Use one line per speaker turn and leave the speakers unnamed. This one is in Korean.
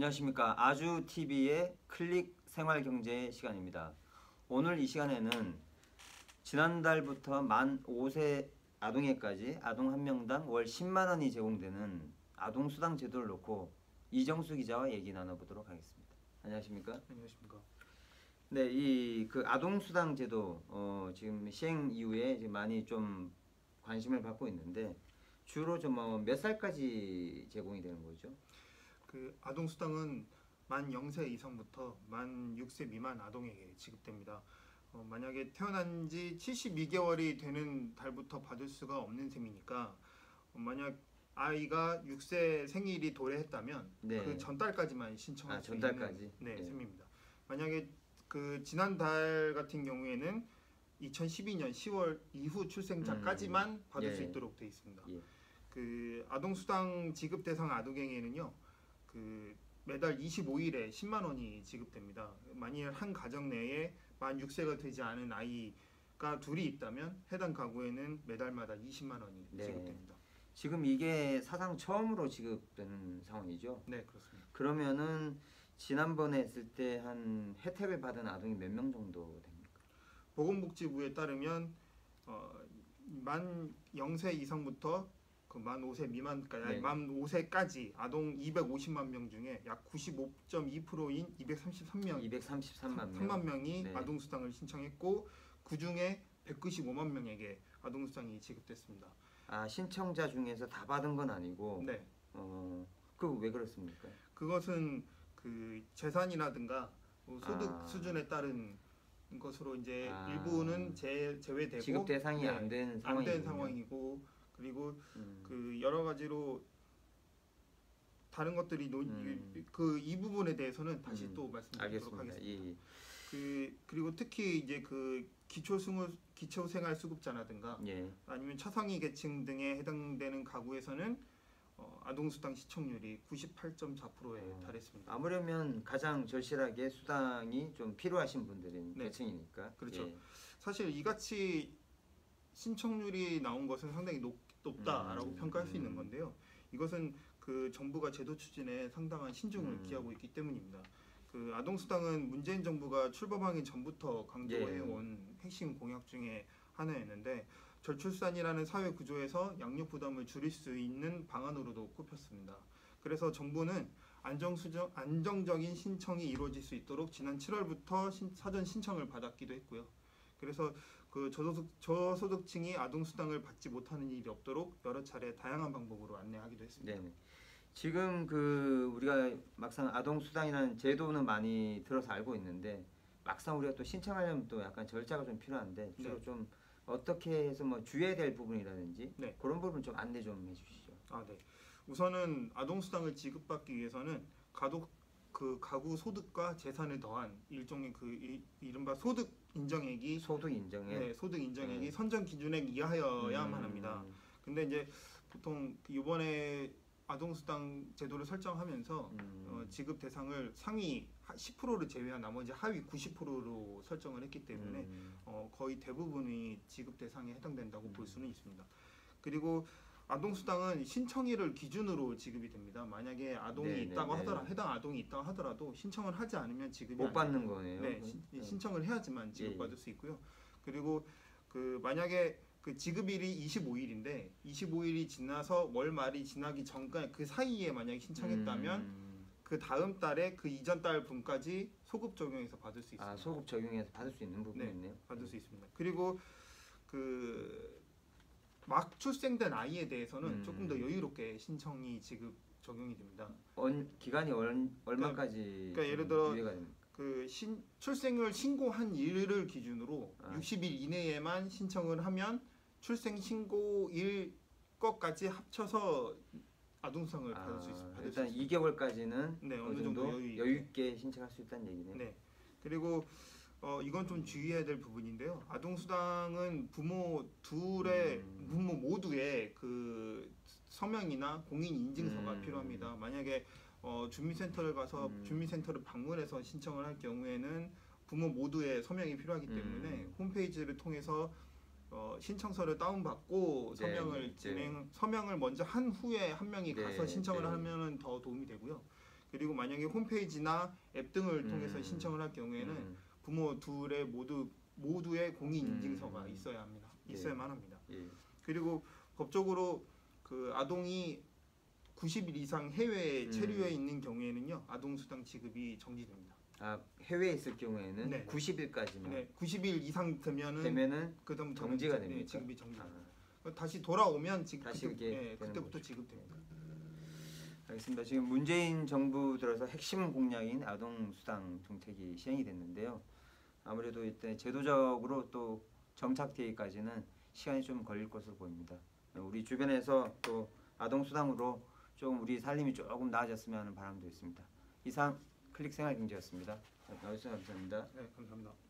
안녕하십니까. 아주TV의 클릭 생활경제 시간입니다. 오늘 이 시간에는 지난달부터 만 5세 아동에까지 아동 한 명당 월 10만원이 제공되는 아동수당 제도를 놓고 이정수 기자와 얘기 나눠보도록 하겠습니다. 안녕하십니까.
안녕하십니까.
네, 이 아동수당 제도 지금 시행 이후에 지금 많이 좀 관심을 받고 있는데 주로 좀 몇 살까지 제공이 되는 거죠?
그 아동 수당은 만 0세 이상부터 만 6세 미만 아동에게 지급됩니다. 만약에 태어난 지 72개월이 되는 달부터 받을 수가 없는 셈이니까 만약 아이가 6세 생일이 도래했다면
네.
그 전달까지만 신청할 수
전달까지?
있는 셈입니다. 만약에 그 지난달 같은 경우에는 2012년 10월 이후 출생자까지만 받을 수 있도록 되어 있습니다. 그 아동 수당 지급 대상 아동에게는요. 그 매달 25일에 10만 원이 지급됩니다. 만일 한 가정 내에 만 6세가 되지 않은 아이가 둘이 있다면 해당 가구에는 매달마다 20만 원이 지급됩니다.
지금 이게 사상 처음으로 지급되는 상황이죠?
네, 그렇습니다.
그러면은 지난번에 했을 때 한 혜택을 받은 아동이 몇 명 정도 됩니까?
보건복지부에 따르면 만 0세 이상부터 그 만 5세 미만까지, 만 5세까지 아동 250만 명 중에 약 95.2%인 233만 명이 아동 수당을 신청했고 그 중에 195만 명에게 아동 수당이 지급됐습니다.
아, 신청자 중에서 다 받은 건 아니고.
네.
그 왜 그렇습니까?
그것은 그 재산이라든가 소득 수준에 따른 것으로 이제 일부는 제외되고
지급 대상이 안 된
상황이고 그리고 그 여러 가지로 다른 것들이 그 이 부분에 대해서는 다시 또 말씀드리도록 하겠습니다. 그리고 특히 이제 그 기초생활수급자라든가 아니면 차상위 계층 등에 해당되는 가구에서는 아동수당 시청률이 98.4%에 달했습니다.
아무려면 가장 절실하게 수당이 좀 필요하신 분들인 계층이니까.
그렇죠. 사실 이같이 신청률이 나온 것은 상당히 높다라고 평가할 수 있는 건데요. 이것은 그 정부가 제도 추진에 상당한 신중을 기하고 있기 때문입니다. 그 아동수당은 문재인 정부가 출범하기 전부터 강조해온 핵심 공약 중에 하나였는데 저출산이라는 사회 구조에서 양육 부담을 줄일 수 있는 방안으로도 꼽혔습니다. 그래서 정부는 안정적인 신청이 이루어질 수 있도록 지난 7월부터 사전 신청을 받았기도 했고요. 그래서 그 저소득층이 아동수당을 받지 못하는 일이 없도록 여러 차례 다양한 방법으로 안내하기도 했습니다.
네. 지금 우리가 막상 아동수당이라는 제도는 많이 들어서 알고 있는데 막상 우리가 또 신청하려면 또 약간 절차가 좀 필요한데 주로 좀 어떻게 해서 뭐 주의해야 될 부분이라든지 그런 부분 좀 안내 좀 해주시죠.
네. 우선은 아동수당을 지급받기 위해서는 가구 소득과 재산을 더한 일종의 이른바 소득 인정액이 선정 기준액 이하여야만 합니다. 근데 이제 보통 이번에 아동수당 제도를 설정하면서 지급 대상을 상위 10%를 제외한 나머지 하위 90%로 설정을 했기 때문에 거의 대부분이 지급 대상에 해당된다고 볼 수는 있습니다. 그리고 아동수당은 신청일을 기준으로 지급이 됩니다. 만약에 아동이 있다고 하더라도 해당 아동이 있다고 하더라도 신청을 하지 않으면 지급이
못 받는 거네요.
네, 신청을 해야지만 지급받을 수 있고요. 그리고 만약에 그 지급일이 25일인데 25일이 지나서 월 말이 지나기 전까지 그 사이에 만약에 신청했다면 그 다음 달에 그 이전 달 분까지 소급 적용해서 받을 수 있습니다.
소급 적용해서 받을 수 있는 부분이 있네요.
받을 수 있습니다. 그리고 막 출생된 아이에 대해서는 조금 더 여유롭게 신청이 지급 적용이 됩니다.
기간이 얼마까지
그러니까 예를 들어
유예가 됩니까?
출생을 신고한 일을 기준으로 60일 이내에만 신청을 하면 출생 신고일 것까지 합쳐서 아동수당을 받을 수 있습니다.
일단 2개월까지는
어느 정도
여유 있게 신청할 수 있다는 얘기네요.
네. 그리고 이건 좀 주의해야 될 부분인데요. 아동수당은 부모 모두의 그 서명이나 공인 인증서가 필요합니다. 만약에 주민센터를 가서 주민센터를 방문해서 신청을 할 경우에는 부모 모두의 서명이 필요하기 때문에 홈페이지를 통해서 신청서를 다운받고 서명을 먼저 한 후에 한 명이 가서 신청을 하면 더 도움이 되고요. 그리고 만약에 홈페이지나 앱 등을 통해서 신청을 할 경우에는 부모 둘의 모두의 공인 인증서가 있어야 합니다. 있어야만 합니다.
예.
그리고 법적으로 그 아동이 90일 이상 해외에 체류해 있는 경우에는요, 아동수당 지급이 정지됩니다.
아, 해외에 있을 경우에는
네.
90일까지만
네, 90일 이상 되면은 그다음부터
정지가
네,
됩니까?
지급이 정지.
아,
다시 돌아오면
다시 그게 되는
그때부터
거죠.
지급됩니다.
알겠습니다. 지금 문재인 정부 들어서 핵심 공약인 아동수당 정책이 시행이 됐는데요. 아무래도 이때 제도적으로 또 정착되기까지는 시간이 좀 걸릴 것으로 보입니다. 우리 주변에서 또 아동수당으로 조금 우리 살림이 조금 나아졌으면 하는 바람도 있습니다. 이상 클릭생활경제였습니다. 나와주셔서 감사합니다.
네, 감사합니다.